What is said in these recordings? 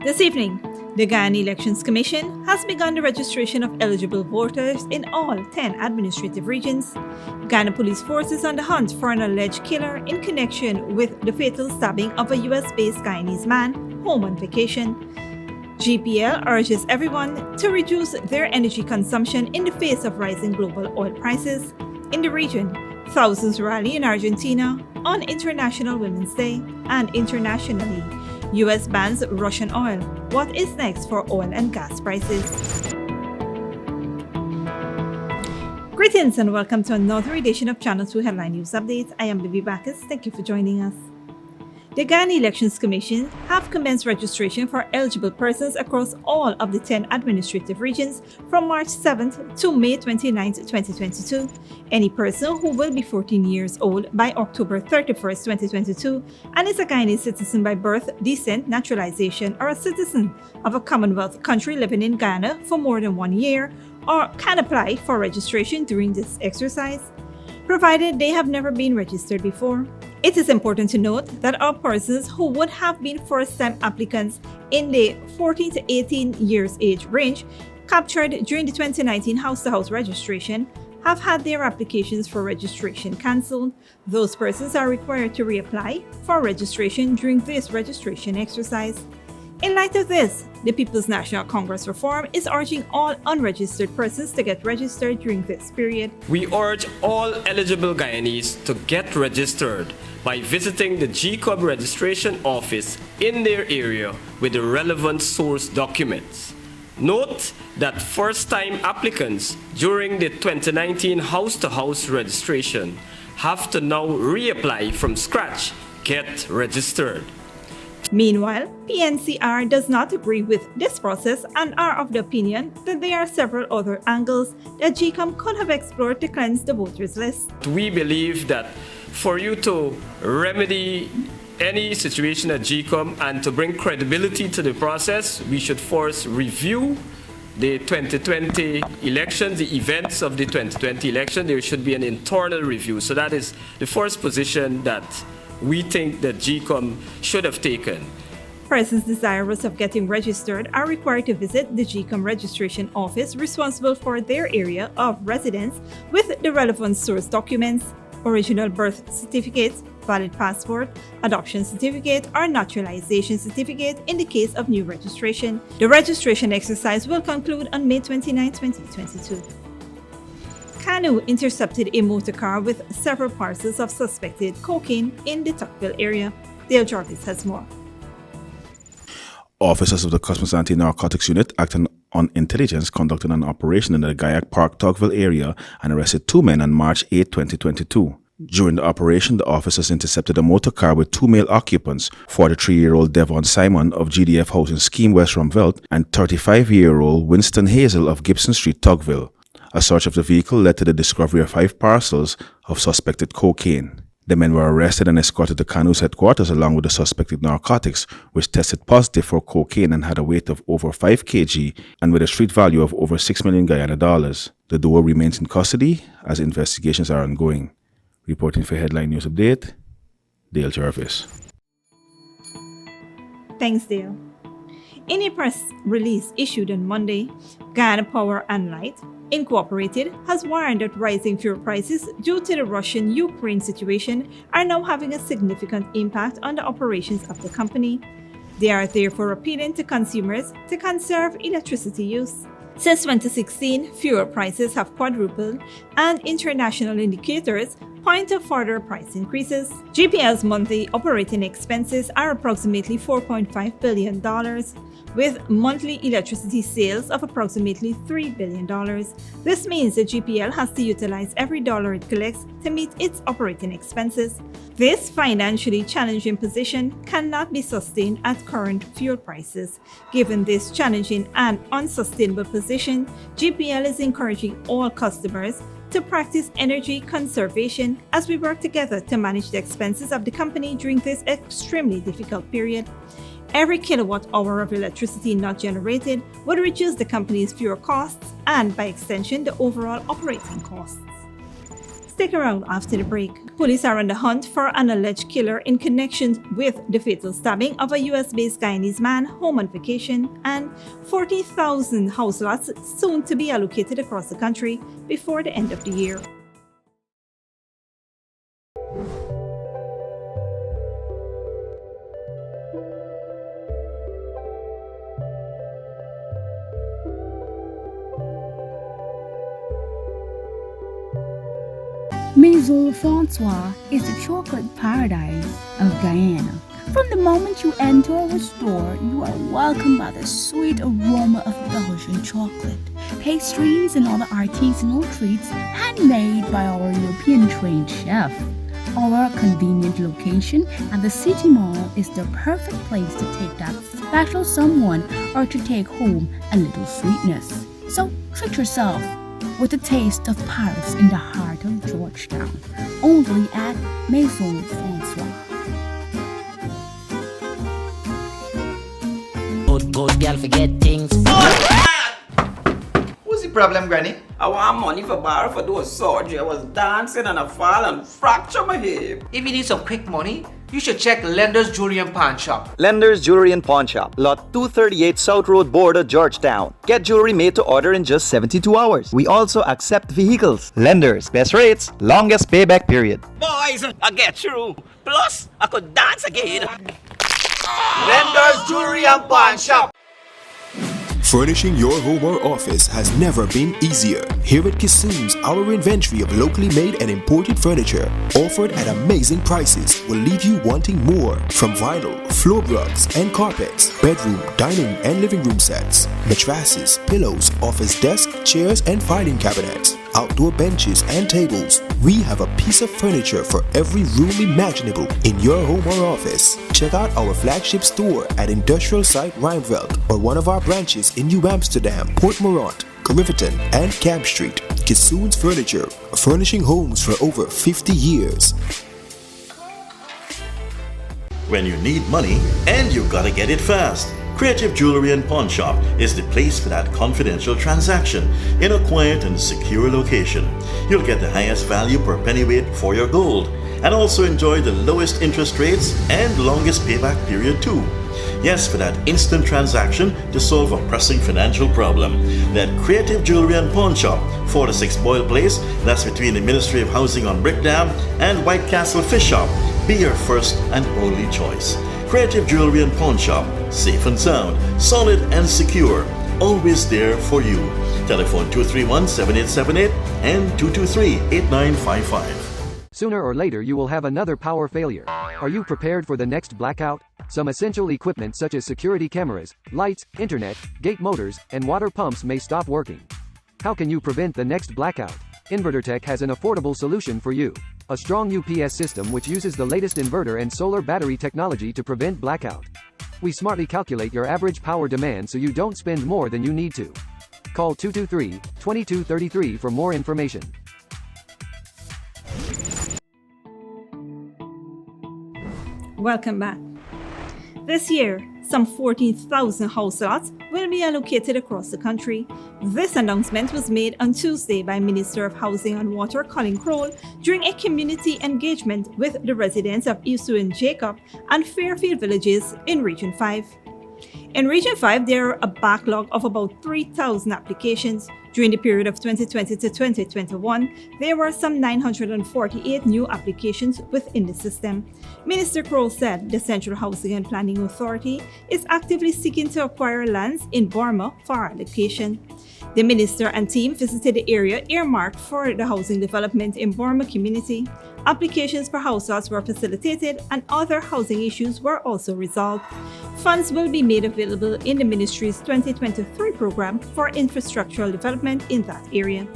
This evening, the Guyana Elections Commission has begun the registration of eligible voters in all 10 administrative regions. Guyana Police Force is on the hunt for an alleged killer in connection with the fatal stabbing of a US-based Guyanese man home on vacation. GPL urges everyone to reduce their energy consumption in the face of rising global oil prices. In the region, thousands rally in Argentina on International Women's Day, and internationally, US bans Russian oil. What is next for oil and gas prices? Greetings and welcome to another edition of Channel 2 Headline News Updates. I am Libby Bacchus. Thank you for joining us. The Guyana Elections Commission have commenced registration for eligible persons across all of the 10 administrative regions from March 7th to May 29th, 2022. Any person who will be 14 years old by October 31st, 2022 and is a Guyanese citizen by birth, descent, naturalization, or a citizen of a Commonwealth country living in Guyana for more than 1 year or can apply for registration during this exercise, provided they have never been registered before. It is important to note that all persons who would have been first-time applicants in the 14 to 18 years age range captured during the 2019 house-to-house registration have had their applications for registration cancelled. Those persons are required to reapply for registration during this registration exercise. In light of this, the People's National Congress Reform is urging all unregistered persons to get registered during this period. We urge all eligible Guyanese to get registered by visiting the GCOB registration office in their area with the relevant source documents. Note that first-time applicants during the 2019 house-to-house registration have to now reapply from scratch, get registered. Meanwhile, PNCR does not agree with this process and are of the opinion that there are several other angles that GCOM could have explored to cleanse the voters list. We believe that for you to remedy any situation at GCOM and to bring credibility to the process, we should first review the 2020 elections, the events of the 2020 election. There should be an internal review. So that is the first position that we think that GCOM should have taken. Persons desirous of getting registered are required to visit the GCOM registration office responsible for their area of residence with the relevant source documents, original birth certificate, valid passport, adoption certificate, or naturalization certificate in the case of new registration. The registration exercise will conclude on May 29, 2022. Canoe intercepted a motor car with several parcels of suspected cocaine in the Tuckville area. Dale Jarvis has more. Officers of the Customs Anti-Narcotics Unit acting on intelligence conducted an operation in the Guyana Park, Tuckville area and arrested 2 men on March 8, 2022. During the operation, the officers intercepted a motor car with 2 male occupants, 43-year-old Devon Simon of GDF Housing Scheme West Rumvelt and 35-year-old Winston Hazel of Gibson Street, Tuckville. A search of the vehicle led to the discovery of 5 parcels of suspected cocaine. The men were arrested and escorted to Canoe's headquarters along with the suspected narcotics, which tested positive for cocaine and had a weight of over 5 kg and with a street value of over 6 million Guyana dollars. The duo remains in custody as investigations are ongoing. Reporting for Headline News Update, Dale Jarvis. Thanks, Dale. In a press release issued on Monday, Guyana Power and Light Incorporated has warned that rising fuel prices due to the Russian-Ukraine situation are now having a significant impact on the operations of the company. They are therefore appealing to consumers to conserve electricity use. Since 2016, fuel prices have quadrupled and international indicators point to further price increases. GPL's monthly operating expenses are approximately $4.5 billion, with monthly electricity sales of approximately $3 billion. This means that GPL has to utilize every dollar it collects to meet its operating expenses. This financially challenging position cannot be sustained at current fuel prices. Given this challenging and unsustainable position, GPL is encouraging all customers to practice energy conservation as we work together to manage the expenses of the company during this extremely difficult period. Every kilowatt hour of electricity not generated would reduce the company's fuel costs and, by extension, the overall operating costs. Stick around after the break. Police are on the hunt for an alleged killer in connection with the fatal stabbing of a US-based Guyanese man home on vacation, and 40,000 house lots soon to be allocated across the country before the end of the year. Maison Francois is the chocolate paradise of Guyana. From the moment you enter our store, you are welcomed by the sweet aroma of Belgian chocolate, pastries, and other artisanal treats handmade by our European-trained chef. Our convenient location at the City Mall is the perfect place to take that special someone or to take home a little sweetness. So treat yourself with a taste of Paris in the heart of Georgetown, only at Maison Francois. Good girl forget things. What's the problem, Granny? I want money for borrow for those surgery. I was dancing and I fall and fracture my hip. If you need some quick money, you should check Lender's Jewelry and Pawn Shop. Lender's Jewelry and Pawn Shop, Lot 238 South Road, Border, Georgetown. Get jewelry made to order in just 72 hours. We also accept vehicles. Lender's, best rates, longest payback period. Boys, I get through. Plus, I could dance again. Lender's Jewelry and Pawn Shop. Furnishing your home or office has never been easier. Here at Kissoon's, our inventory of locally made and imported furniture, offered at amazing prices, will leave you wanting more. From vinyl, floor rugs and carpets, bedroom, dining and living room sets, mattresses, pillows, office desk, chairs and filing cabinets, outdoor benches and tables. We have a piece of furniture for every room imaginable in your home or office. Check out our flagship store at Industrial Site Rijnveld or one of our branches in New Amsterdam, Port Morant, Riverton and Camp Street. Kissoon's Furniture, furnishing homes for over 50 years. When you need money and you gotta get it fast, Creative Jewelry and Pawn Shop is the place for that confidential transaction in a quiet and secure location. You'll get the highest value per pennyweight for your gold and also enjoy the lowest interest rates and longest payback period too. Yes, for that instant transaction to solve a pressing financial problem. That Creative Jewelry and Pawn Shop, 46 Boyle Place, that's between the Ministry of Housing on Brickdam and White Castle Fish Shop, be your first and only choice. Creative Jewelry and Pawn Shop, safe and sound, solid and secure, always there for you. Telephone 231-7878 and 223-8955. Sooner or later you will have another power failure. Are you prepared for the next blackout? Some essential equipment such as security cameras, lights, internet, gate motors, and water pumps may stop working. How can you prevent the next blackout? InverterTech has an affordable solution for you. A strong UPS system which uses the latest inverter and solar battery technology to prevent blackout. We smartly calculate your average power demand so you don't spend more than you need to. Call 223-2233 for more information. Welcome back. This year, some 14,000 house lots will be allocated across the country. This announcement was made on Tuesday by Minister of Housing and Water Colin Crowell during a community engagement with the residents of Isuin Jacob and Fairfield villages in Region 5. In Region 5, there are a backlog of about 3,000 applications. During the period of 2020 to 2021, there were some 948 new applications within the system. Minister Crowell said the Central Housing and Planning Authority is actively seeking to acquire lands in Burma for allocation. The minister and team visited the area earmarked for the housing development in Burma community. Applications for house lots were facilitated and other housing issues were also resolved. Funds will be made available in the ministry's 2023 program for infrastructural development in that area.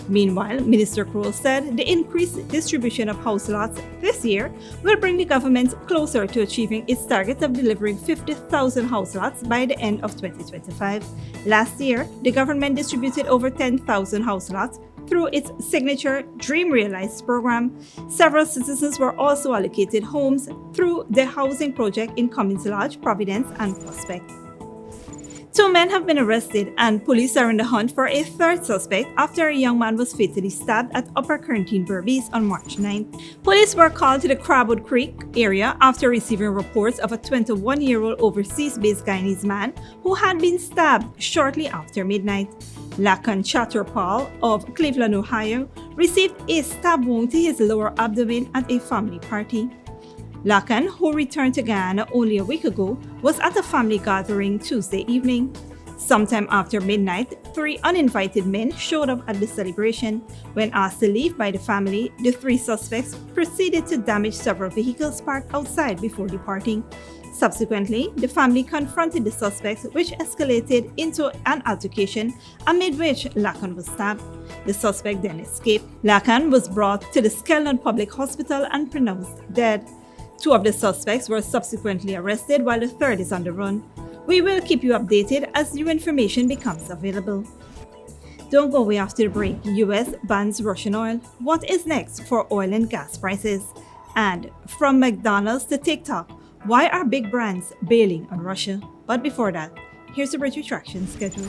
Meanwhile, Minister Crowell said the increased distribution of house lots this year will bring the government closer to achieving its target of delivering 50,000 house lots by the end of 2025. Last year, the government distributed over 10,000 house lots through its signature Dream Realized program. Several citizens were also allocated homes through the housing project in Cummins Lodge, Providence, and Prospect. Two men have been arrested and police are on the hunt for a third suspect after a young man was fatally stabbed at Upper Quarantine Berbice on March 9th. Police were called to the Crabwood Creek area after receiving reports of a 21-year-old overseas-based Guyanese man who had been stabbed shortly after midnight. Lakan Chatterpal of Cleveland, Ohio, received a stab wound to his lower abdomen at a family party. Lakan, who returned to Guyana only a week ago, was at a family gathering Tuesday evening. Sometime after midnight, three uninvited men showed up at the celebration. When asked to leave by the family, the three suspects proceeded to damage several vehicles parked outside before departing. Subsequently, the family confronted the suspects, which escalated into an altercation, amid which Lakan was stabbed. The suspect then escaped. Lakan was brought to the Skeldon Public Hospital and pronounced dead. Two of the suspects were subsequently arrested while the third is on the run. We will keep you updated as new information becomes available. Don't go away after the break. US bans Russian oil. What is next for oil and gas prices? And from McDonald's to TikTok, why are big brands bailing on Russia? But before that, here's the bridge retraction schedule.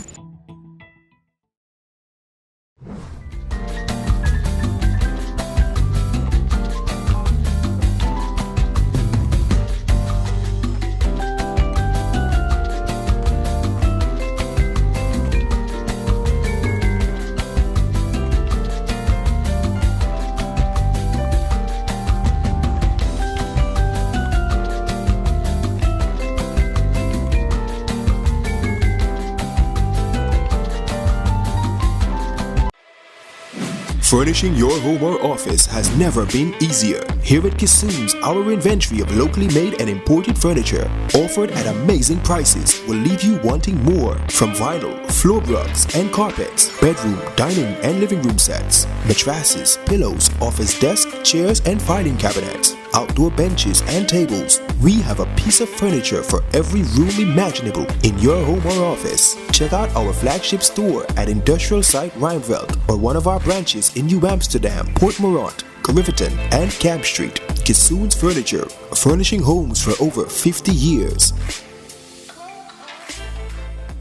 Furnishing your home or office has never been easier. Here at Kissoon's, our inventory of locally made and imported furniture, offered at amazing prices, will leave you wanting more. From vinyl, floor rugs and carpets, bedroom, dining and living room sets, mattresses, pillows, office desk, chairs and filing cabinets, outdoor benches and tables. We have a piece of furniture for every room imaginable in your home or office. Check out our flagship store at Industrial Site Rijnveld or one of our branches in New Amsterdam, Port Morant, Riverton and Camp Street. Kissoon's Furniture, furnishing homes for over 50 years.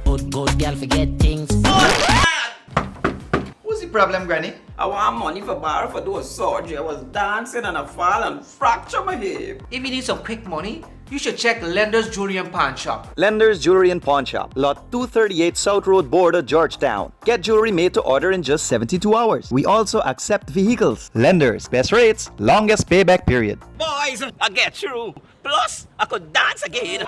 Good girl forget things. What's the problem, Granny? I want money for borrow for those surgery. I was dancing and I fall and fracture my hip. If you need some quick money, you should check Lender's Jewelry and Pawn Shop. Lender's Jewelry and Pawn Shop, Lot 238 South Road Border, Georgetown. Get jewelry made to order in just 72 hours. We also accept vehicles. Lender's, best rates, longest payback period. Boys, I get through. Plus, I could dance again.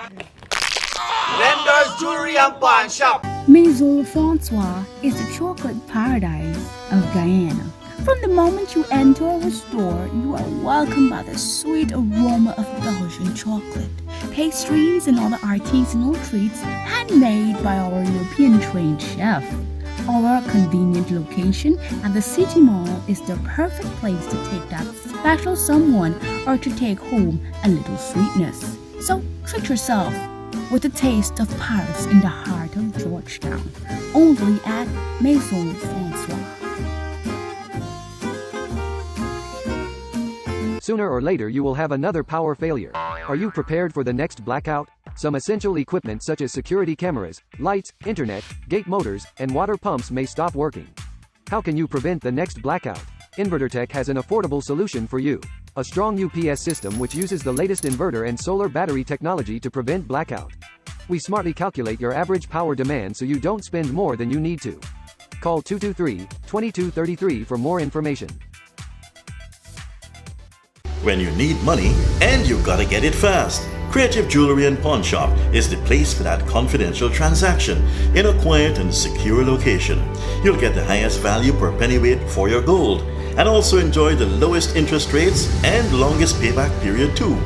Lender's Jewelry and Pawn Shop. Maison Francois is the chocolate paradise of Guyana. From the moment you enter our store, you are welcomed by the sweet aroma of Belgian chocolate, pastries and other artisanal treats handmade by our European-trained chef. Our convenient location at the City Mall is the perfect place to take that special someone or to take home a little sweetness. So treat yourself with a taste of Paris in the heart of Georgetown, only at Maison Francois. Sooner or later you will have another power failure. Are you prepared for the next blackout? Some essential equipment such as security cameras, lights, internet, gate motors, and water pumps may stop working. How can you prevent the next blackout? InverterTech has an affordable solution for you. A strong UPS system which uses the latest inverter and solar battery technology to prevent blackout. We smartly calculate your average power demand so you don't spend more than you need to. Call 223-2233 for more information. When you need money and you gotta get it fast, Creative Jewelry and Pawn Shop is the place for that confidential transaction in a quiet and secure location. You'll get the highest value per pennyweight for your gold and also enjoy the lowest interest rates and longest payback period too.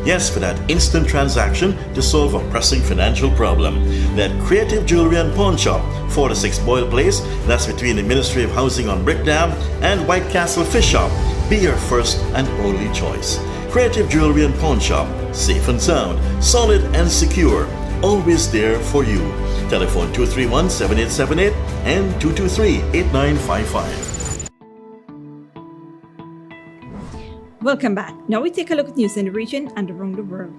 Yes, for that instant transaction to solve a pressing financial problem. That Creative Jewelry and Pawn Shop, 46 Boyle Place, that's between the Ministry of Housing on Brickdam and White Castle Fish Shop, be your first and only choice. Creative Jewelry and Pawn Shop, safe and sound, solid and secure, always there for you. Telephone 231-7878 and 223-8955. Welcome back. Now we take a look at news in the region and around the world.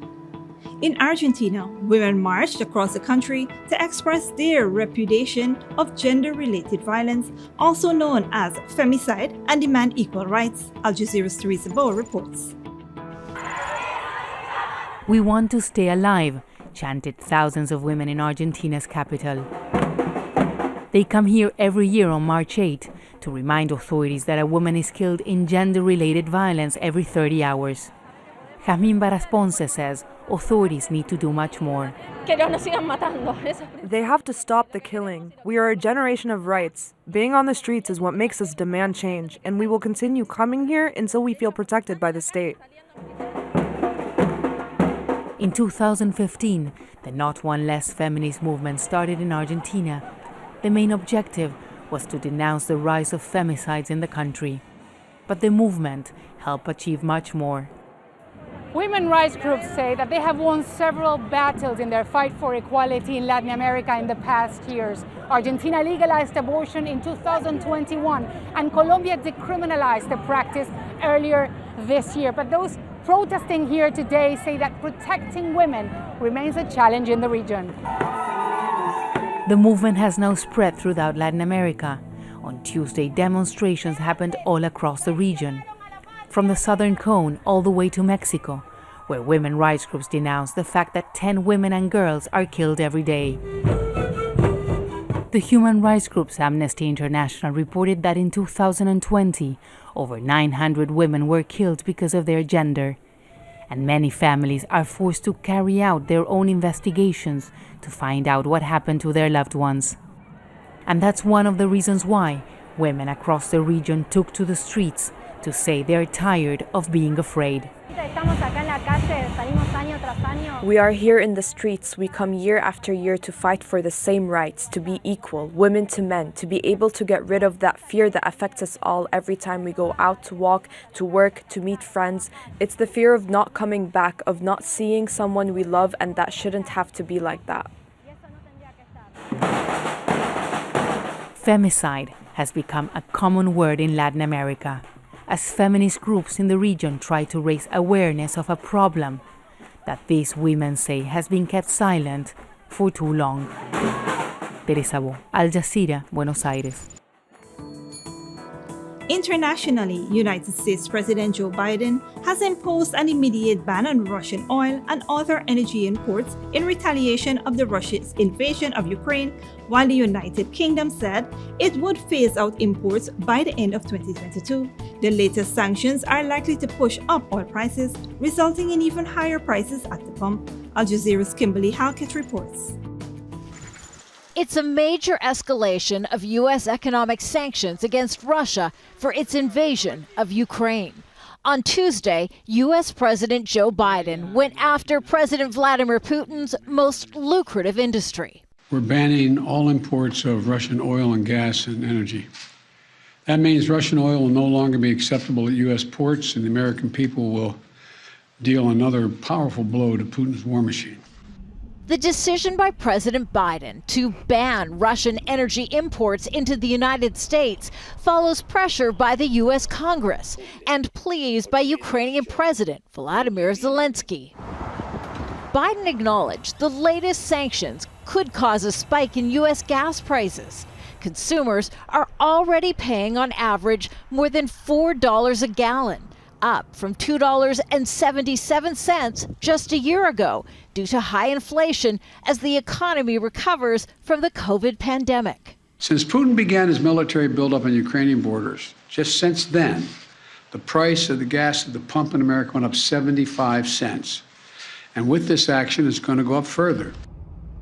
In Argentina, women marched across the country to express their repudiation of gender-related violence, also known as femicide, and demand equal rights. Al Jazeera's Teresa Bow reports. "We want to stay alive," chanted thousands of women in Argentina's capital. They come here every year on March 8 to remind authorities that a woman is killed in gender-related violence every 30 hours. Jasmine Barasponce says authorities need to do much more. They have to stop the killing. We are a generation of rights. Being on the streets is what makes us demand change, and we will continue coming here until we feel protected by the state. In 2015, the Not One Less feminist movement started in Argentina. The main objective was to denounce the rise of femicides in the country. But the movement helped achieve much more. Women rights groups say that they have won several battles in their fight for equality in Latin America in the past years. Argentina legalized abortion in 2021, and Colombia decriminalized the practice earlier this year. But those protesting here today say that protecting women remains a challenge in the region. The movement has now spread throughout Latin America. On Tuesday, demonstrations happened all across the region, from the Southern Cone all the way to Mexico, where women rights groups denounce the fact that 10 women and girls are killed every day. The human rights groups Amnesty International reported that in 2020, over 900 women were killed because of their gender, and many families are forced to carry out their own investigations to find out what happened to their loved ones. And that's one of the reasons why women across the region took to the streets to say they're tired of being afraid. We are here in the streets. We come year after year to fight for the same rights, to be equal, women to men, to be able to get rid of that fear that affects us all every time we go out to walk, to work, to meet friends. It's the fear of not coming back, of not seeing someone we love, and that shouldn't have to be like that. Femicide has become a common word in Latin America, as feminist groups in the region try to raise awareness of a problem that these women say has been kept silent for too long. Teresa Bow, Al Jazeera, Buenos Aires. Internationally, United States President Joe Biden has imposed an immediate ban on Russian oil and other energy imports in retaliation of Russia's invasion of Ukraine, while the United Kingdom said it would phase out imports by the end of 2022. The latest sanctions are likely to push up oil prices, resulting in even higher prices at the pump. Al Jazeera's Kimberly Halkett reports. It's a major escalation of U.S. economic sanctions against Russia for its invasion of Ukraine. On Tuesday, U.S. President Joe Biden went after President Vladimir Putin's most lucrative industry. We're banning all imports of Russian oil and gas and energy. That means Russian oil will no longer be acceptable at U.S. ports, and the American people will deal another powerful blow to Putin's war machine. The decision by President Biden to ban Russian energy imports into the United States follows pressure by the U.S. Congress and pleas by Ukrainian President Volodymyr Zelensky. Biden acknowledged the latest sanctions could cause a spike in U.S. gas prices. Consumers are already paying on average more than $4 a gallon, up from $2.77 just a year ago due to high inflation as the economy recovers from the COVID pandemic. Since Putin began his military buildup on Ukrainian borders, just since then, the price of the gas at the pump in America went up 75 cents. And with this action, it's going to go up further.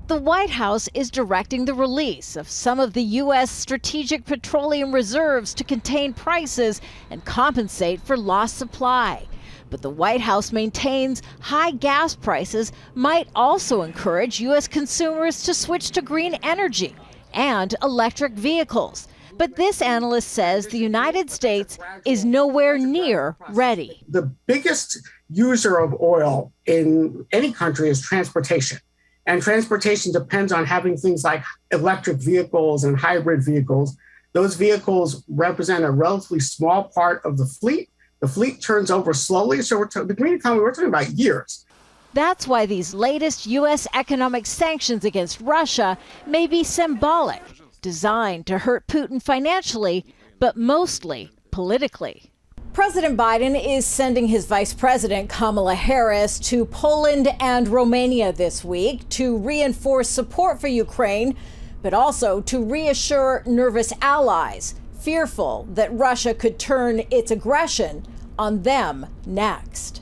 The White House is directing the release of some of the U.S. strategic petroleum reserves to contain prices and compensate for lost supply. But the White House maintains high gas prices might also encourage U.S. consumers to switch to green energy and electric vehicles. But this analyst says the United States is nowhere near ready. The biggest user of oil in any country is transportation. And transportation depends on having things like electric vehicles and hybrid vehicles. Those vehicles represent a relatively small part of the fleet. The fleet turns over slowly. So the green economy, we're talking about years. That's why these latest U.S. economic sanctions against Russia may be symbolic, designed to hurt Putin financially, but mostly politically. President Biden is sending his Vice President Kamala Harris to Poland and Romania this week to reinforce support for Ukraine, but also to reassure nervous allies fearful that Russia could turn its aggression on them next.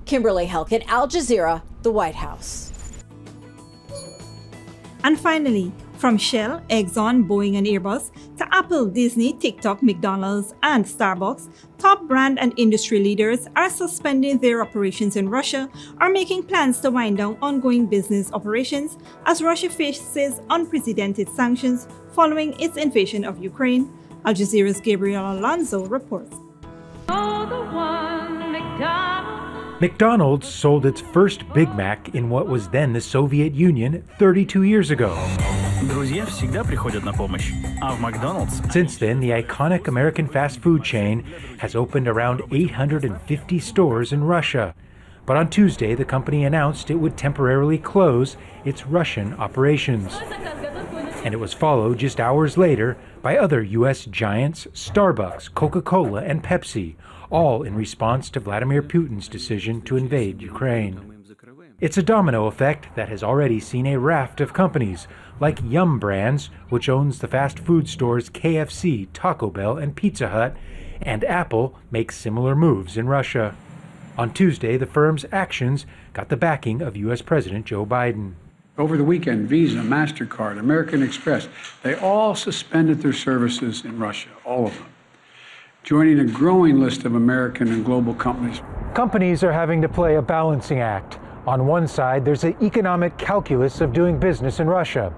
Kimberly Helkett, Al Jazeera, the White House. And finally, from Shell, Exxon, Boeing and Airbus to Apple, Disney, TikTok, McDonald's and Starbucks, top brand and industry leaders are suspending their operations in Russia or making plans to wind down ongoing business operations as Russia faces unprecedented sanctions following its invasion of Ukraine. Al Jazeera's Gabriel Alonso reports. McDonald's sold its first Big Mac in what was then the Soviet Union 32 years ago. Since then, the iconic American fast food chain has opened around 850 stores in Russia. But on Tuesday, the company announced it would temporarily close its Russian operations. And it was followed just hours later by other U.S. giants, Starbucks, Coca-Cola, and Pepsi, all in response to Vladimir Putin's decision to invade Ukraine. It's a domino effect that has already seen a raft of companies, like Yum Brands, which owns the fast food stores KFC, Taco Bell, and Pizza Hut, and Apple make similar moves in Russia. On Tuesday, the firm's actions got the backing of U.S. President Joe Biden. Over the weekend, Visa, MasterCard, American Express, they all suspended their services in Russia, all of them, joining a growing list of American and global companies. Companies are having to play a balancing act. On one side, there's the economic calculus of doing business in Russia.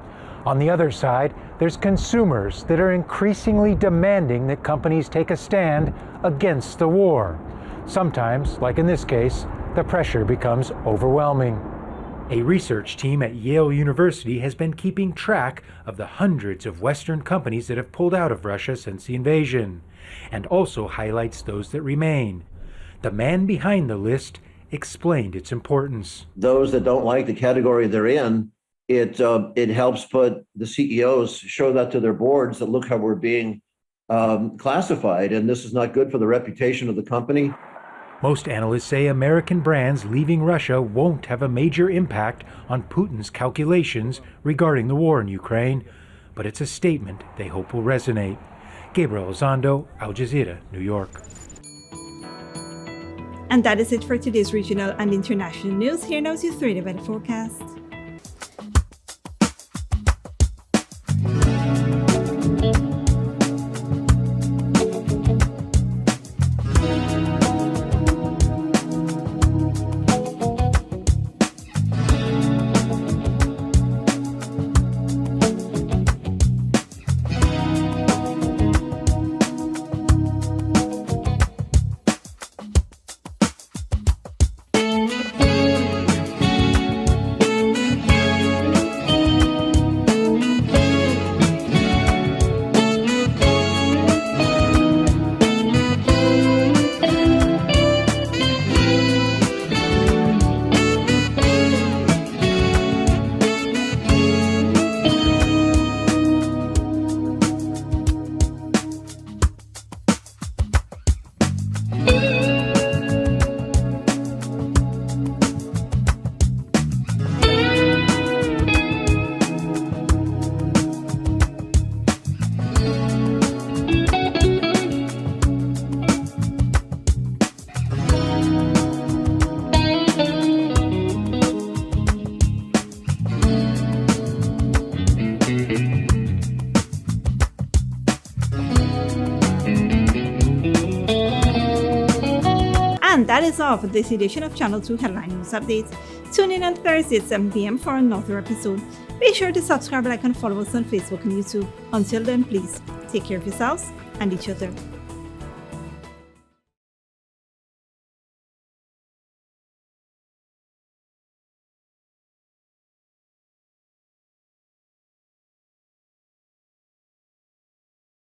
On the other side, there's consumers that are increasingly demanding that companies take a stand against the war. Sometimes, like in this case, the pressure becomes overwhelming. A research team at Yale University has been keeping track of the hundreds of Western companies that have pulled out of Russia since the invasion, and also highlights those that remain. The man behind the list explained its importance. Those that don't like the category they're in, it helps put the CEOs, show that to their boards, that look how we're being classified, and this is not good for the reputation of the company. Most analysts say American brands leaving Russia won't have a major impact on Putin's calculations regarding the war in Ukraine, but it's a statement they hope will resonate. Gabriel Elizondo, Al Jazeera, New York. And that is it for today's regional and international news. Here now is your 3-day weather forecast. And that is all for this edition of Channel 2 Headline News Updates. Tune in on Thursday at 7 p.m. for another episode. Be sure to subscribe, like, and follow us on Facebook and YouTube. Until then, please take care of yourselves and each other.